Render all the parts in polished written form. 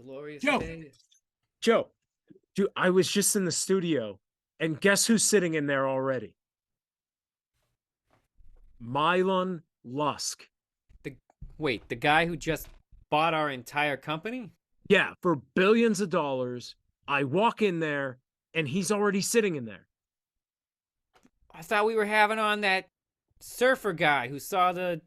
glorious Joe. day. Joe, dude, I was just in the studio, and guess who's sitting in there already? Mylon Lusk. Wait, the guy who just bought our entire company? Yeah, for billions of dollars. I walk in there, and he's already sitting in there. I thought we were having on that surfer guy who saw the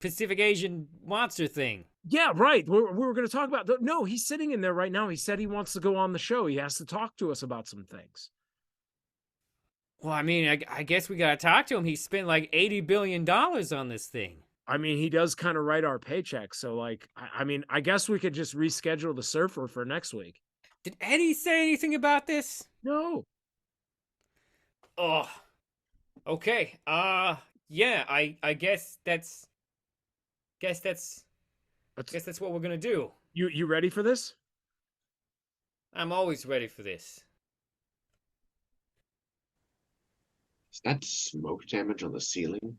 Pacific Asian monster thing. Yeah, right. We were going to talk about... No, he's sitting in there right now. He said he wants to go on the show. He has to talk to us about some things. Well, I mean, I guess we got to talk to him. He spent like $80 billion on this thing. I mean, he does kind of write our paychecks. So, like, I mean, I guess we could just reschedule the surfer for next week. Did Eddie say anything about this? No. Oh, okay. Yeah, I guess that's what we're gonna do. You ready for this? I'm always ready for this. Is that smoke damage on the ceiling?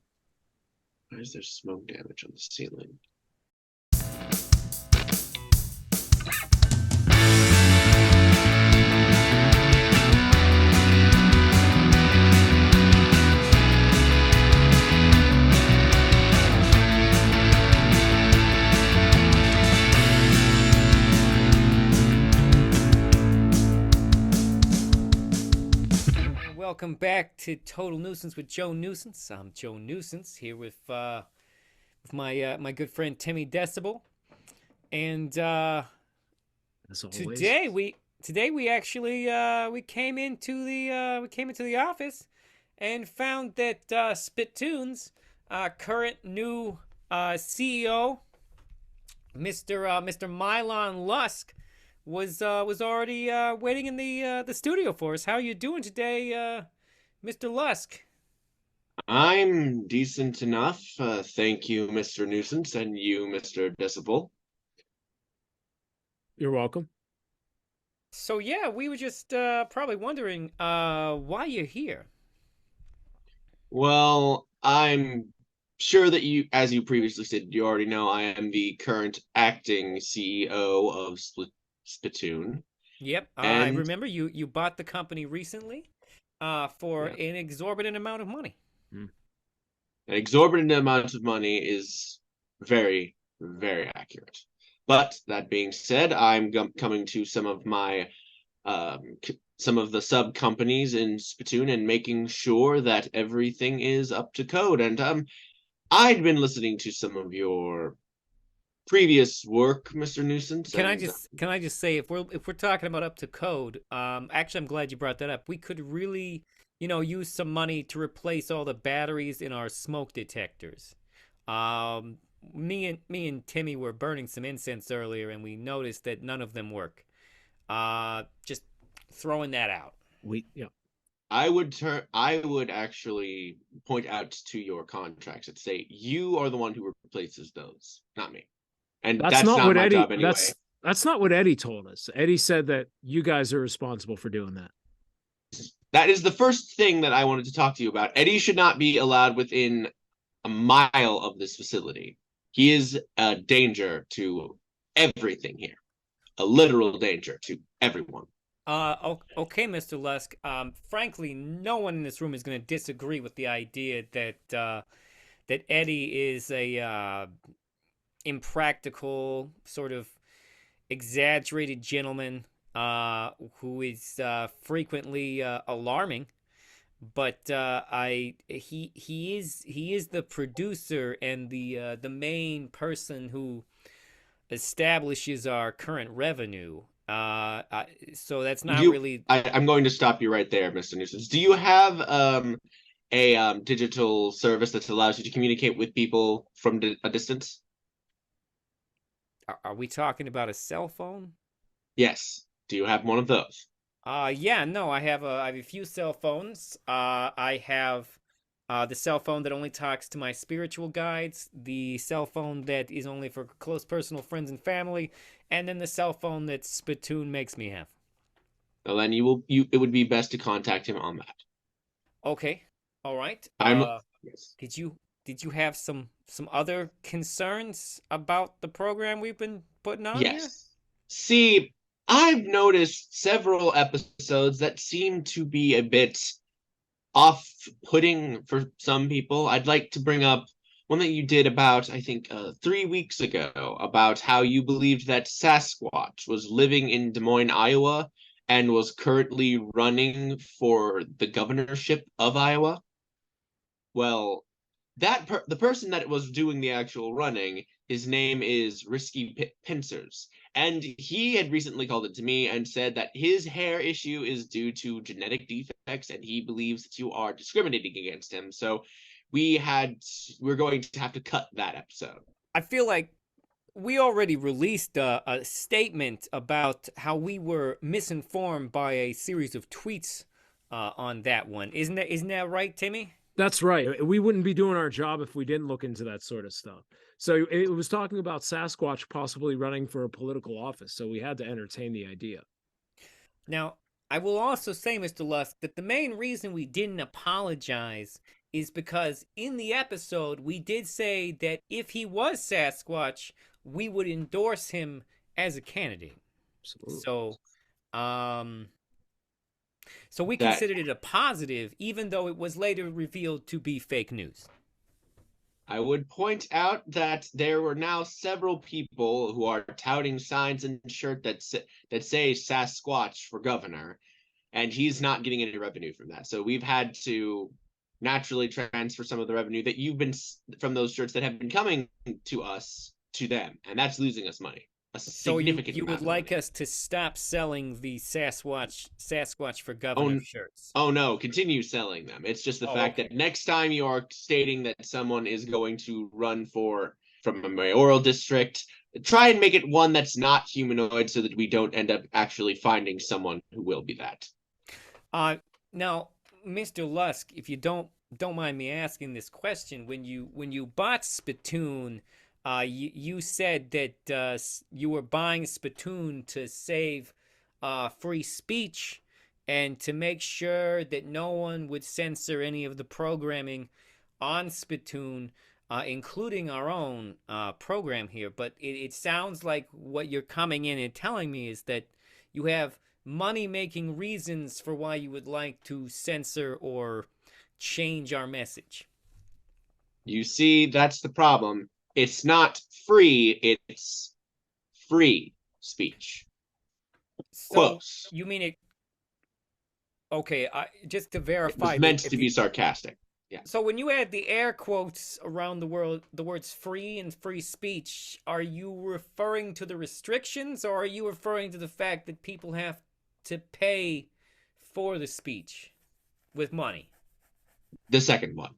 Why is there smoke damage on the ceiling? Welcome back to Total Nuisance with Joe Newsense. I'm Joe Newsense here with my good friend Timmy Decibel, and today we actually we came into the office and found that Spittoon's current new CEO, Mr. Mylon Lusk, was already waiting in the studio for us. How are you doing today, Mr. Lusk? I'm decent enough. Thank you, Mr. Newsense, and you, Mr. Decibel. You're welcome. So yeah, we were just probably wondering why you're here. Well, I'm sure that you, as you previously said, you already know I am the current acting CEO of Spittoon. Yep, I remember you bought the company recently for an exorbitant amount of money. An exorbitant amount of money is very, very accurate. But that being said, I'm coming to some of my some of the sub companies in Spittoon and making sure that everything is up to code. And I'd been listening to some of your previous work, Mr. Newsense. Can I just say, if we're talking about up to code, actually I'm glad you brought that up. We could really, use some money to replace all the batteries in our smoke detectors. Me and Timmy were burning some incense earlier, and we noticed that none of them work. Just throwing that out. I would actually point out to your contracts and say you are the one who replaces those, not me. And that's not what my Eddie, job anyway. That's not what Eddie told us. Eddie said that you guys are responsible for doing that. That is the first thing that I wanted to talk to you about. Eddie should not be allowed within a mile of this facility. He is a danger to everything here. A literal danger to everyone. Okay, Mr. Lusk. Frankly, no one in this room is going to disagree with the idea that Eddie is a impractical, sort of exaggerated gentleman who is frequently alarming. But he is the producer and the main person who establishes our current revenue. So that's not really. I'm going to stop you right there, Mr. Newsense. Do you have a digital service that allows you to communicate with people from a distance? Are we talking about a cell phone? Yes. Do you have one of those? Yeah, no, I have a few cell phones. I have the cell phone that only talks to my spiritual guides, the cell phone that is only for close personal friends and family, and then the cell phone that Spittoon makes me have. Well, then it would be best to contact him on that. Okay. All right. Yes. Did you have some other concerns about the program we've been putting on here? Yes. See, I've noticed several episodes that seem to be a bit off-putting for some people. I'd like to bring up one that you did about, I think, 3 weeks ago, about how you believed that Sasquatch was living in Des Moines, Iowa, and was currently running for the governorship of Iowa. Well, the person that was doing the actual running, his name is Risky Pincers, and he had recently called it to me and said that his hair issue is due to genetic defects, and he believes that you are discriminating against him. So we're going to have to cut that episode. I feel like we already released a statement about how we were misinformed by a series of tweets on that one. Isn't that right, Timmy? That's right. We wouldn't be doing our job if we didn't look into that sort of stuff. So it was talking about Sasquatch possibly running for a political office. So we had to entertain the idea. Now, I will also say, Mr. Lusk, that the main reason we didn't apologize is because in the episode, we did say that if he was Sasquatch, we would endorse him as a candidate. Absolutely. So we considered it a positive, even though it was later revealed to be fake news. I would point out that there were now several people who are touting signs and shirts that say Sasquatch for governor, and he's not getting any revenue from that. So we've had to naturally transfer some of the revenue that you've been from those shirts that have been coming to us to them, and that's losing us money. So you would like us to stop selling the Sasquatch for governor shirts? Oh no, continue selling them. It's just the fact that next time you are stating that someone is going to run from a mayoral district, try and make it one that's not humanoid so that we don't end up actually finding someone who will be that. Now, Mr. Lusk, if you don't mind me asking this question, when you bought Spittoon, you said that you were buying Spittoon to save free speech and to make sure that no one would censor any of the programming on Spittoon, including our own program here. But it sounds like what you're coming in and telling me is that you have money-making reasons for why you would like to censor or change our message. You see, that's the problem. It's not free, it's free speech. So Close. you mean it? Okay, just to verify. It was meant to be sarcastic. Yeah. So when you add the air quotes around the words free and free speech, are you referring to the restrictions, or are you referring to the fact that people have to pay for the speech with money? The second one.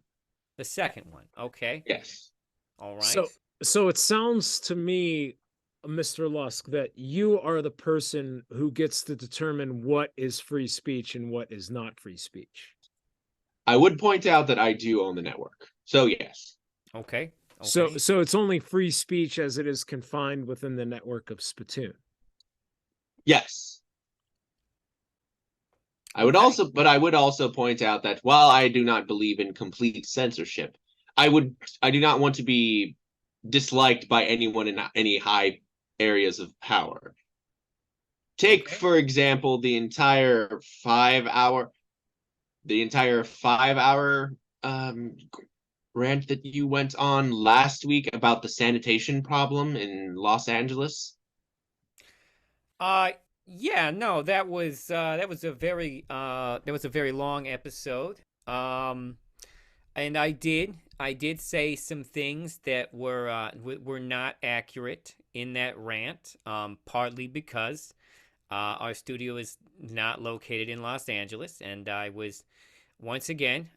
The second one. Okay. Yes. All right. So it sounds to me, Mr. Lusk, that you are the person who gets to determine what is free speech and what is not free speech. I would point out that I do own the network. So yes. Okay. So it's only free speech as it is confined within the network of Spittoon. Yes. I would also point out that while I do not believe in complete censorship, I do not want to be disliked by anyone in any high areas of power. Take, for example, the entire 5-hour rant that you went on last week about the sanitation problem in Los Angeles. Yeah, no, that was a very long episode. And I did say some things that were not accurate in that rant, partly because our studio is not located in Los Angeles, and I was once again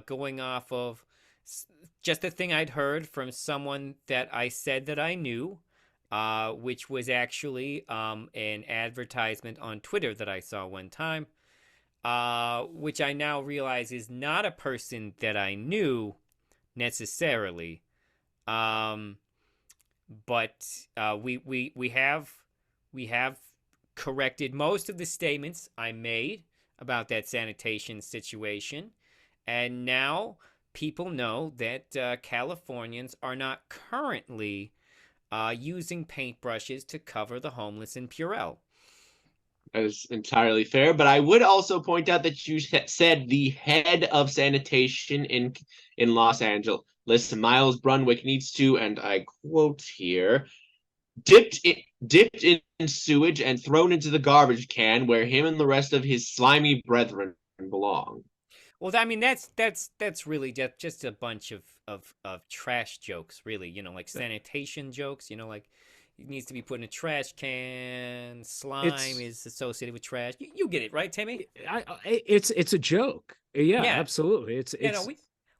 going off of just a thing I'd heard from someone that I said that I knew, which was actually an advertisement on Twitter that I saw one time. Which I now realize is not a person that I knew necessarily. But we have corrected most of the statements I made about that sanitation situation, and now people know that Californians are not currently using paintbrushes to cover the homeless in Purell. That is entirely fair, but I would also point out that you said the head of sanitation in Los Angeles, Miles Brunwick, needs to, and I quote here, dipped in sewage and thrown into the garbage can where him and the rest of his slimy brethren belong. Well, I mean that's really just a bunch of trash jokes, really. You know, like sanitation jokes. You know, like it needs to be put in a trash can. Slime is associated with trash. You get it, right, Timmy? It's a joke. Yeah, Yeah. absolutely. It's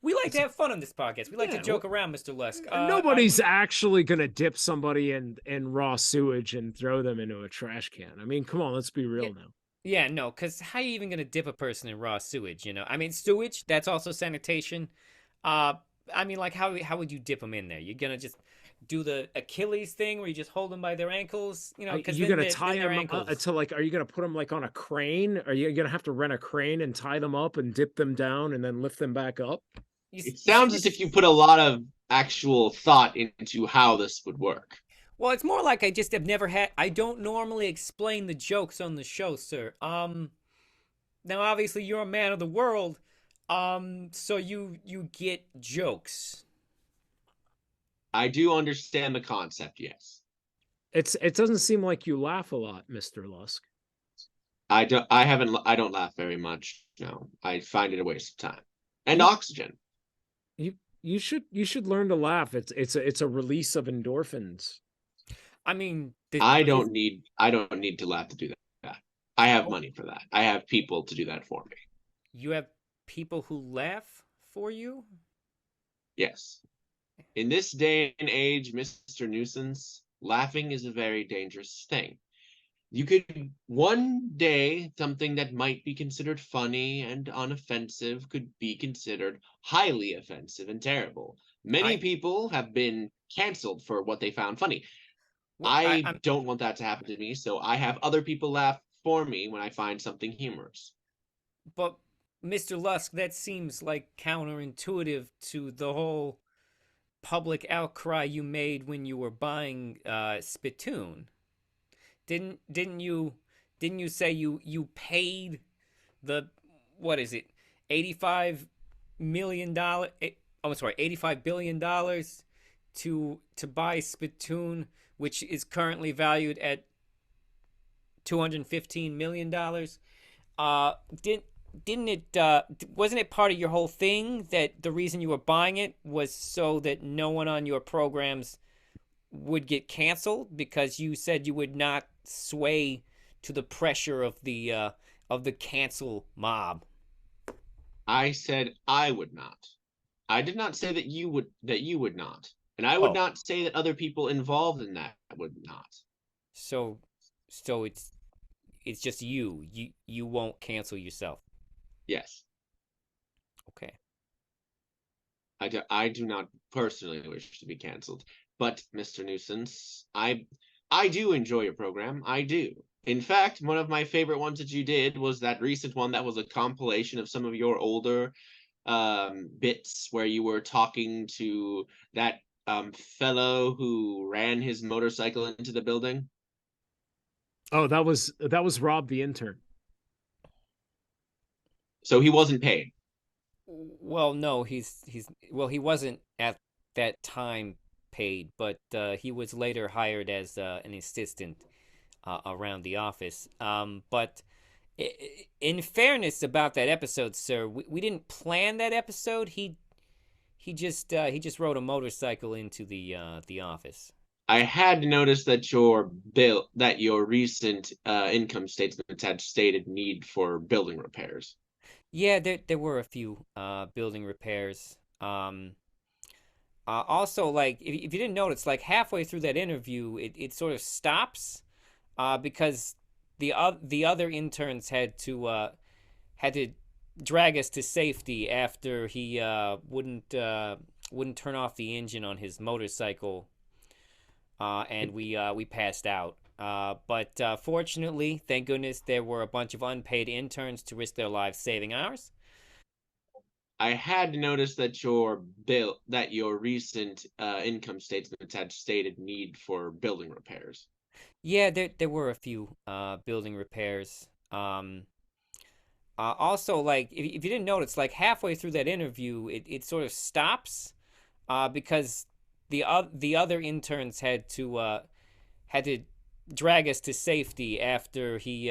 we like to have fun on this podcast. We like to joke around, Mr. Lusk. Nobody's actually gonna dip somebody in raw sewage and throw them into a trash can. I mean, come on, let's be real now. Yeah, no, because how are you even gonna dip a person in raw sewage? You know, I mean, sewage, that's also sanitation. I mean, like, how would you dip them in there? You're gonna just do the Achilles thing where you just hold them by their ankles, you know? Because you're gonna tie them to, like, are you gonna put them like on a crane? Are you gonna have to rent a crane and tie them up and dip them down and then lift them back up? It sounds as if you put a lot of actual thought into how this would work. Well, it's more like I just have never had. I don't normally explain the jokes on the show, sir. Now obviously you're a man of the world, so you get jokes. I do understand the concept, yes. It doesn't seem like you laugh a lot, Mr. Lusk. I don't laugh very much. No, I find it a waste of time and oxygen. You should learn to laugh. It's a release of endorphins. I mean, I don't need to laugh to do that. I have money for that. I have people to do that for me. You have people who laugh for you? Yes. In this day and age, Mr. Newsense, laughing is a very dangerous thing. You could one day, something that might be considered funny and unoffensive could be considered highly offensive and terrible. Many people have been canceled for what they found funny. Well, I don't want that to happen to me, so I have other people laugh for me when I find something humorous. But, Mr. Lusk, that seems like counterintuitive to the whole public outcry you made when you were buying Spittoon. Didn't you say you paid the, what is it, $85 million? $85 billion to buy Spittoon, which is currently valued at $215 million. Didn't it wasn't it part of your whole thing that the reason you were buying it was so that no one on your programs would get canceled, because you said you would not sway to the pressure of the cancel mob? I said I would not. I did not say that you would not. And I would not say that other people involved in that would not. So it's just you won't cancel yourself. Yes. Okay. I do not personally wish to be canceled, but Mr. Newsense, I do enjoy your program. I do. In fact, one of my favorite ones that you did was that recent one that was a compilation of some of your older bits where you were talking to that fellow who ran his motorcycle into the building. Oh, that was Rob the intern. So he wasn't paid. Well, no, he wasn't at that time paid, but he was later hired as an assistant around the office. But in fairness about that episode, sir, we didn't plan that episode. He just rode a motorcycle into the office. I had noticed that your recent income statement had stated need for building repairs. Yeah, there were a few building repairs. Also, like, if you didn't notice, like halfway through that interview, it sort of stops because the other interns had to drag us to safety after he wouldn't turn off the engine on his motorcycle, and we passed out. But fortunately, thank goodness, there were a bunch of unpaid interns to risk their lives saving ours. I had noticed that your recent income statements had stated need for building repairs. Yeah, there were a few building repairs. Also, like if you didn't notice, like halfway through that interview, it sort of stops because the other interns had to drag us to safety after he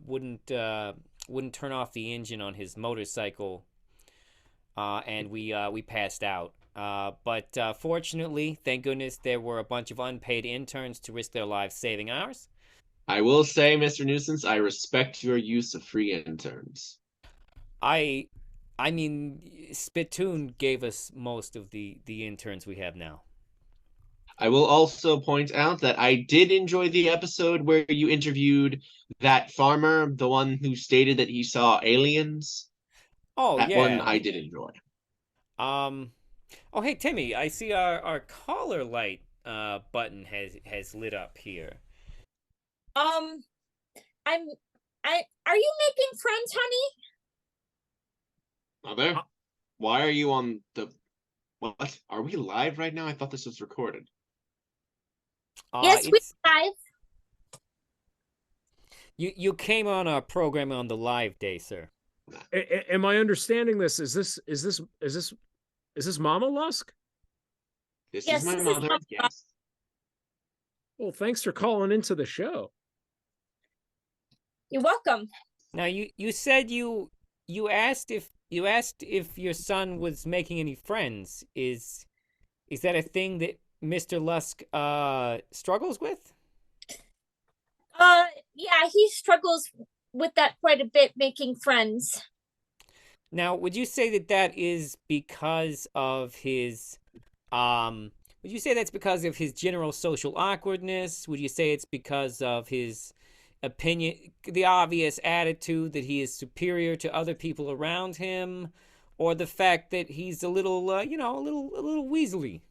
wouldn't turn off the engine on his motorcycle, and we passed out. But fortunately, thank goodness, there were a bunch of unpaid interns to risk their lives saving ours. I will say, Mr. Newsense, I respect your use of free interns. I mean, Spittoon gave us most of the interns we have now. I will also point out that I did enjoy the episode where you interviewed that farmer, the one who stated that he saw aliens. Oh That one yeah. I did enjoy. Oh hey Timmy, I see our caller light button has lit up here. Um, are you making friends, honey? Mother, why are you on the... What? Are we live right now? I thought this was recorded. Yes, we're live. You came on our program on the live day, sir. Am I understanding this? Is this Mama Lusk? This Yes, is my this is mother. Mama Yes. Well, thanks for calling into the show. You're welcome. Now you said you asked if your son was making any friends. Is that a thing that Mr. Lusk struggles with? Yeah, he struggles with that quite a bit, making friends. Now, would you say that is because of his would you say that's because of his general social awkwardness? Would you say it's because of his opinion, the obvious attitude that he is superior to other people around him, or the fact that he's a little a little weaselly?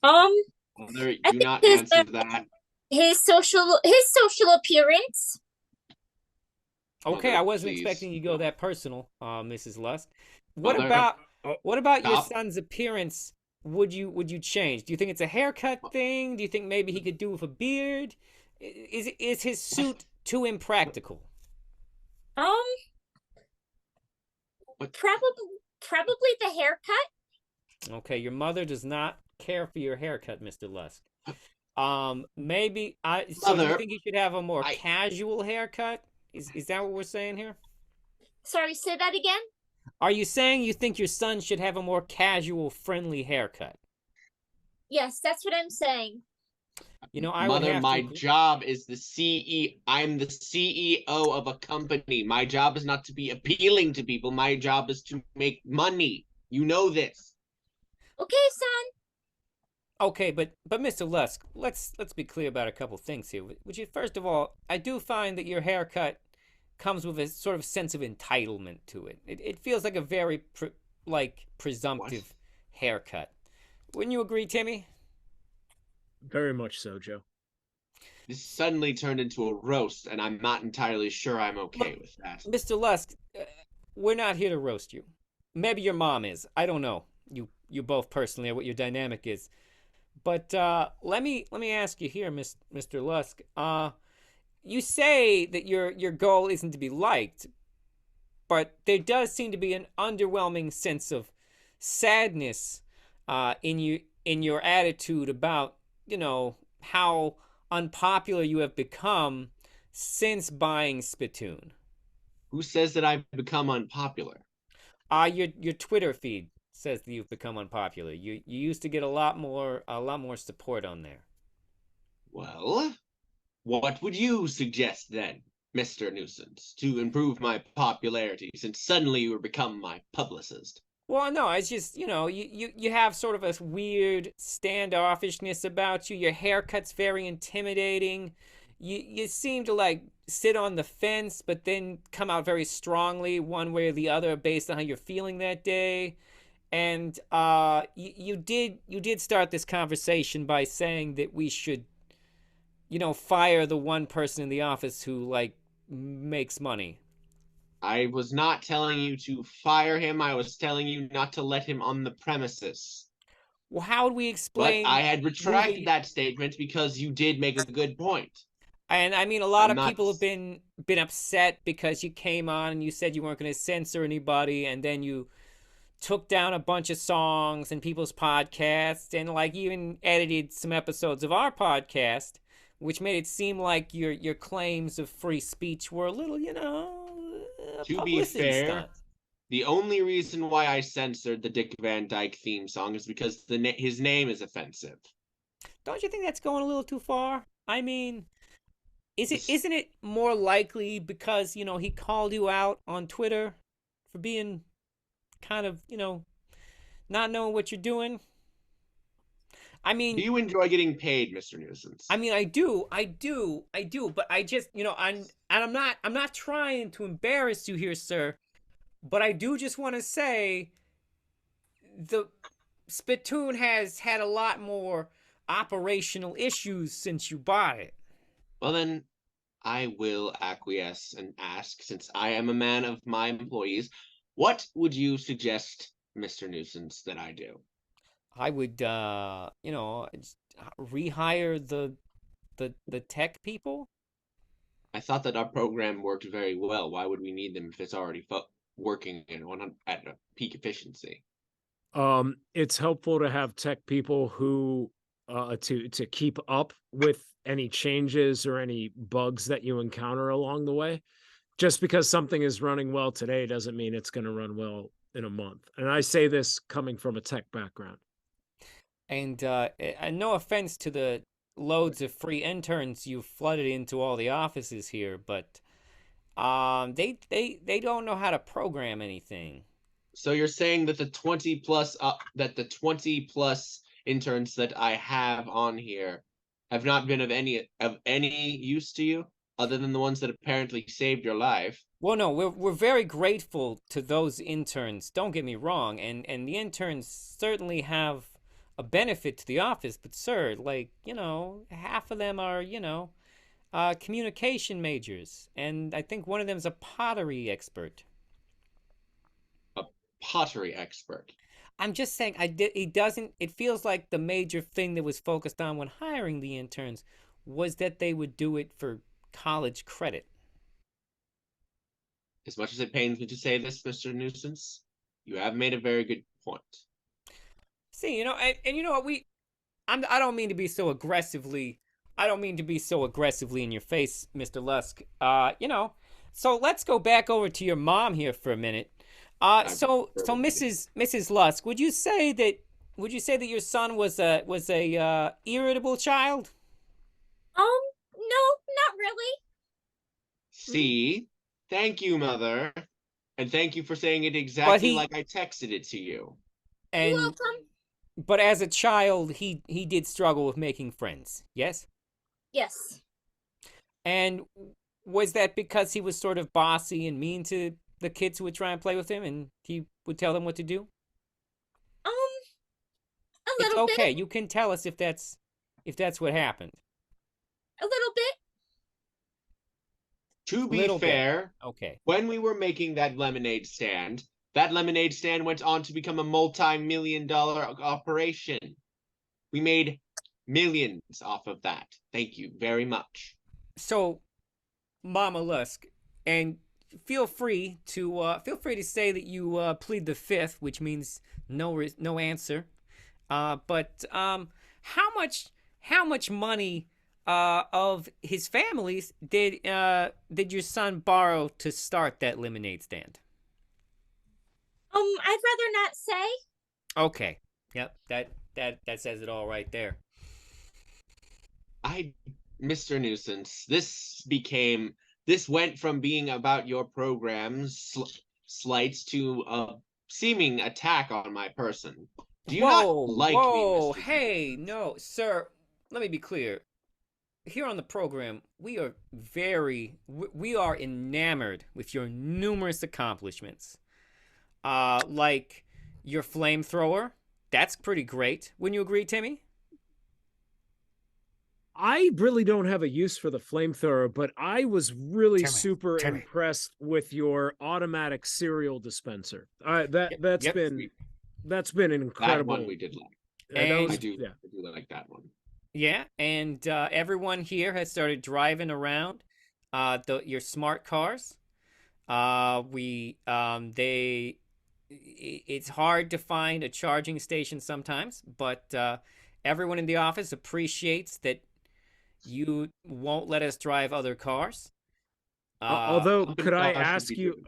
Mother, do not answer that. His social appearance. Okay, Mother, I wasn't please. expecting you to go that personal, Mrs. Lusk. Mother. What about your Stop. son's appearance? Would you change? Do you think it's a haircut thing? Do you think maybe he could do with a beard? Is his suit too impractical? What? Probably the haircut. Okay, your mother does not care for your haircut, Mr. Lusk. Maybe so Mother, you think he should have a more casual haircut? Is that what we're saying here? Sorry, say that again. Are you saying you think your son should have a more casual, friendly haircut? Yes, that's what I'm saying. You know, I would Mother, have my to... job is I'm the CEO of a company. My job is not to be appealing to people. My job is to make money. You know this. Okay, son. Okay, but Mr. Lusk, let's be clear about a couple things here. Which is, first of all, I do find that your haircut comes with a sort of sense of entitlement to it. It feels like a very presumptive haircut. Wouldn't you agree, Timmy? Very much so, Joe. This suddenly turned into a roast, and I'm not entirely sure I'm okay with that. Mr. Lusk, we're not here to roast you. Maybe your mom is. I don't know. You both personally, or what your dynamic is. But let me ask you here, Mr. Lusk. You say that your goal isn't to be liked, but there does seem to be an underwhelming sense of sadness in your attitude about, how unpopular you have become since buying Spittoon. Who says that I've become unpopular? Your Twitter feed says that you've become unpopular. You used to get a lot more support on there. Well, what would you suggest then, Mr. Newsense, to improve my popularity, since suddenly you have become my publicist? Well, no, it's just, you have sort of a weird standoffishness about you. Your haircut's very intimidating. You seem to, sit on the fence, but then come out very strongly one way or the other based on how you're feeling that day. And you did start this conversation by saying that we should, fire the one person in the office who, makes money. I was not telling you to fire him. I was telling you not to let him on the premises. Well, how would we But explain I had retracted moving? that statement because you did make a good point. And I mean, a lot I'm of not. people have been upset because you came on and you said you weren't going to censor anybody, and then you took down a bunch of songs and people's podcasts, and like even edited some episodes of our podcast, which made it seem like your claims of free speech were a little, To be publicity fair, stunt. the only reason why I censored the Dick Van Dyke theme song is because his name is offensive. Don't you think that's going a little too far? I mean, This- isn't it more likely because, he called you out on Twitter for being kind of, not knowing what you're doing? I Do mean, you enjoy getting paid, Mr. Newsense? I do, but I just, I'm not trying to embarrass you here, sir, but I do just want to say the Spittoon has had a lot more operational issues since you bought it. Well, then I will acquiesce and ask, since I am a man of my employees, what would you suggest, Mr. Newsense, that I do? I would, just rehire the tech people. I thought that our program worked very well. Why would we need them if it's already working at a peak efficiency? It's helpful to have tech people who to keep up with any changes or any bugs that you encounter along the way. Just because something is running well today doesn't mean it's going to run well in a month. And I say this coming from a tech background. And no offense to the loads of free interns you've flooded into all the offices here, but they don't know how to program anything. So you're saying that the 20 plus interns that I have on here have not been of any use to you, other than the ones that apparently saved your life? Well, no, we're very grateful to those interns. Don't get me wrong, and the interns certainly have a benefit to the office. But sir, like, half of them are communication majors, and I think one of them is a pottery expert. A pottery expert. I'm just saying, it doesn't. It feels like the major thing that was focused on when hiring the interns was that they would do it for college credit. As much as it pains me to say this, Mr. Newsense, you have made a very good point. See, and you know what, I don't mean to be so aggressively. I don't mean to be so aggressively in your face, Mr. Lusk. So let's go back over to your mom here for a minute. So Mrs. Lusk, would you say that your son was a irritable child? No, not really. See? Thank you, Mother. And thank you for saying it exactly like I texted it to you. You're And welcome. but as a child, he did struggle with making friends. Yes? Yes. And was that because he was sort of bossy and mean to the kids who would try and play with him, and he would tell them what to do? A It's little okay. bit. You can tell us if that's what happened. A little bit. To be Little bit. fair, Okay. when we were making that lemonade stand went on to become a multi-million-dollar operation. We made millions off of that. Thank you very much. So, Mama Lusk, and feel free to say that you plead the fifth, which means no answer. But how much money of his family's did your son borrow to start that lemonade stand? I'd rather not say. Okay. Yep. That says it all right there. Mr. Newsense, this went from being about your program's slights to a seeming attack on my person. Do you not like me, Mr. Hey, Newsense? no, sir. Let me be clear. Here on the program, we are enamored with your numerous accomplishments. Like your flamethrower. That's pretty great. Wouldn't you agree, Timmy? I really don't have a use for the flamethrower, but I was really Timmy, super Timmy. impressed with your automatic cereal dispenser. That's Yep. been an incredible. That one we did like. And- I do like that one. Yeah, and everyone here has started driving around your smart cars. It's hard to find a charging station sometimes, but everyone in the office appreciates that you won't let us drive other cars. Although, could I cars should ask be you?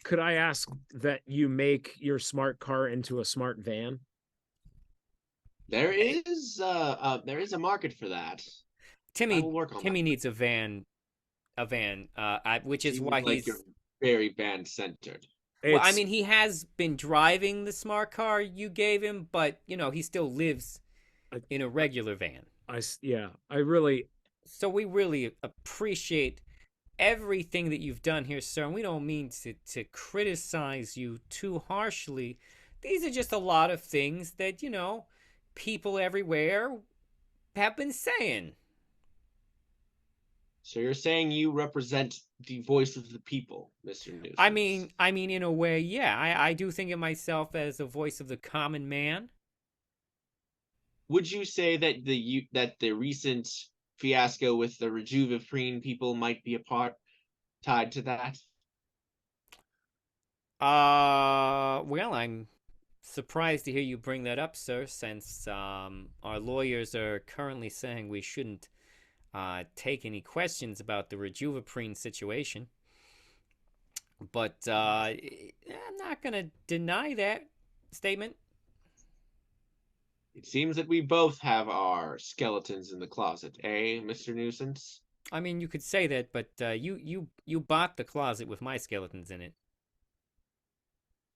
Could I ask that you make your smart car into a smart van? There is a market for that. I will work on Timmy that. needs a van, which is Seems why like you're very van centered. Well, I mean, he has been driving the smart car you gave him, but he still lives in a regular van. I really. So we really appreciate everything that you've done here, sir. And we don't mean to criticize you too harshly. These are just a lot of things that, people everywhere have been saying. So you're saying you represent the voice of the people, Mr. Newsense? I mean, in a way, yeah. I do think of myself as the voice of the common man. Would you say that the recent fiasco with the Rejuveprine people might be tied to that? Well, I'm surprised to hear you bring that up, sir, since our lawyers are currently saying we shouldn't take any questions about the Rejuveprine situation. But I'm not going to deny that statement. It seems that we both have our skeletons in the closet, eh, Mr. Newsense? I mean, you could say that, but you bought the closet with my skeletons in it.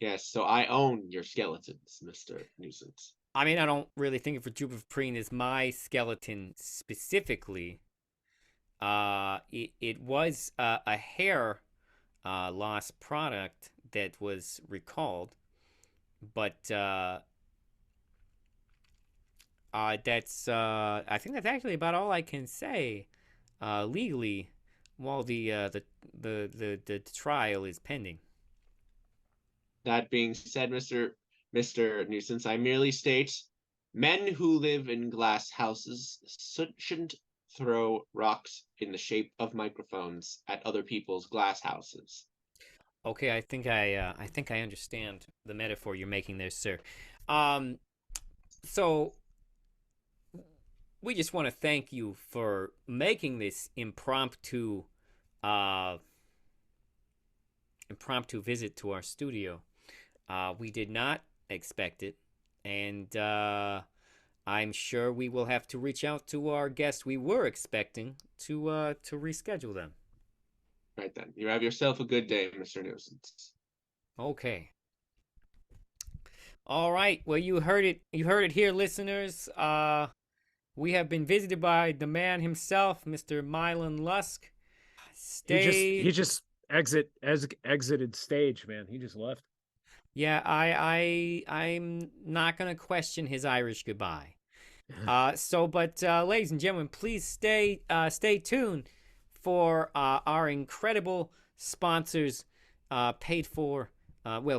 Yes, so I own your skeletons, Mr. Newsense. I mean, I don't really think of Rejuveprine as my skeleton specifically. It was a hair loss product that was recalled, but that's I think that's actually about all I can say legally while the trial is pending. That being said, Mr. Newsense, I merely state men who live in glass houses shouldn't throw rocks in the shape of microphones at other people's glass houses. Okay, I think I understand the metaphor you're making there, sir. So we just want to thank you for making this impromptu visit to our studio. We did not expect it, and I'm sure we will have to reach out to our guests we were expecting to reschedule them. Right then. You have yourself a good day, Mr. Newsense. Okay. All right. Well, you heard it. You heard it here, listeners. We have been visited by the man himself, Mr. Mylan Lusk. He just exited stage, man. He just left. Yeah, I'm not gonna question his Irish goodbye. But ladies and gentlemen, please stay tuned for our incredible sponsors, paid for,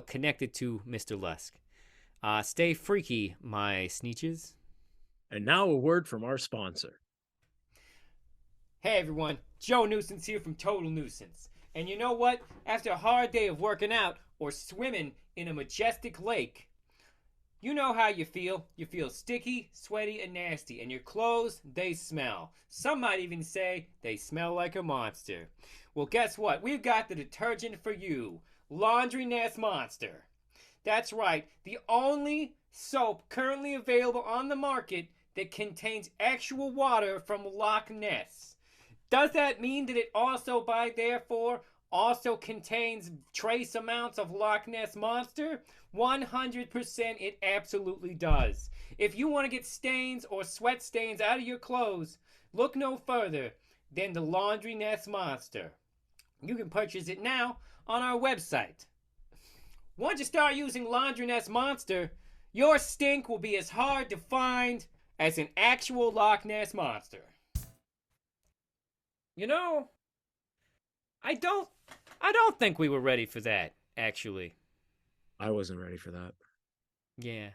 connected to Mr. Lusk. Stay freaky, my sneeches. And now a word from our sponsor. Hey everyone, Joe Newsense here from Total Newsense. And you know what? After a hard day of working out or swimming in a majestic lake, you know how you feel. You feel sticky, sweaty, and nasty, and your clothes, they smell. Some might even say they smell like a monster. Well, guess what? We've got the detergent for you, Laundry Nest Monster. That's right, the only soap currently available on the market that contains actual water from Loch Ness. Does that mean that it also, by therefore, also contains trace amounts of Loch Ness Monster? 100% it absolutely does. If you want to get stains or sweat stains out of your clothes, look no further than the Laundry Nest Monster. You can purchase it now on our website. Once you start using Laundry Nest Monster, your stink will be as hard to find as an actual Loch Ness Monster. You know, I don't think we were ready for that, actually. I wasn't ready for that. Yeah.